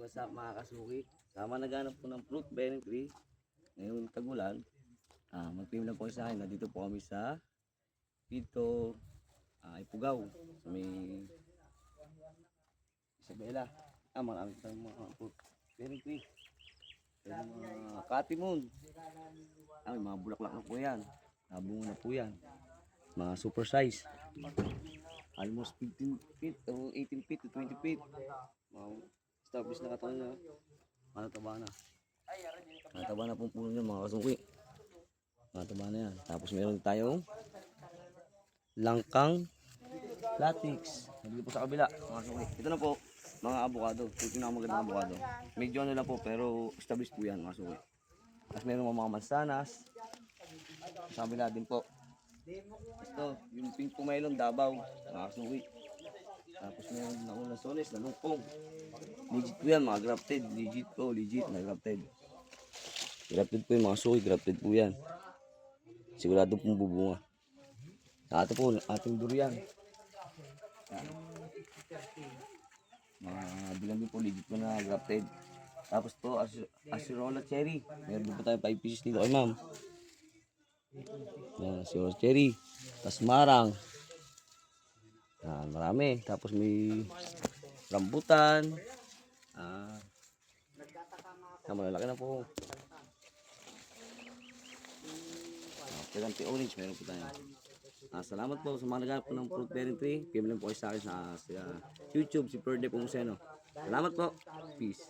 What's up mga kasuki? Sama naghanap po ng fruit bearing tree. Ngayong tagulan, mag-film lang po kayo sa akin. Nandito po kami sa Pito, Ipugaw. Sa may Isabela. Marami tayong mga fruit bearing tree. Pero mga katimon. May mga bulaklak na po yan. Nabunga na po yan. Mga super size. Almost 15 feet o 18 feet to 20 feet. Established na katawan niya. Mataba na. Mataba na pong puno niya mga kasuki. Mataba na yan. Tapos meron tayong langkang latex. Nandito po sa kabila mga kasuki. Ito na po mga avocado. Ito yung magandang avocado. Medyo ano lang po pero established po yan mga kasuki. Tapos meron mga mansanas. Sa kabila din po. Ito yung pink pumelon Davao mga kasuki. Tapos meron na unang soles na lupong. Legit po yan mga grafted. Legit po, legit na grafted. Grafted po yung mga suki, grafted po yan. Sigurado pong bubunga. Ito po, ating durian. Mga bilang din po, legit po na grafted. Tapos po, Acerola cherry. Meron din po tayo 5 pieces dito kay ma'am. Yan, Acerola cherry. Tapos marang. Marami. Tapos may rambutan. Malalaki na po. Pagante orange, meron po tayo. Salamat po sa mga naghanap po ng fruit bearing tree. PM lang po kayo sa akin sa YouTube, si Perde Pumseno. Salamat po. Peace.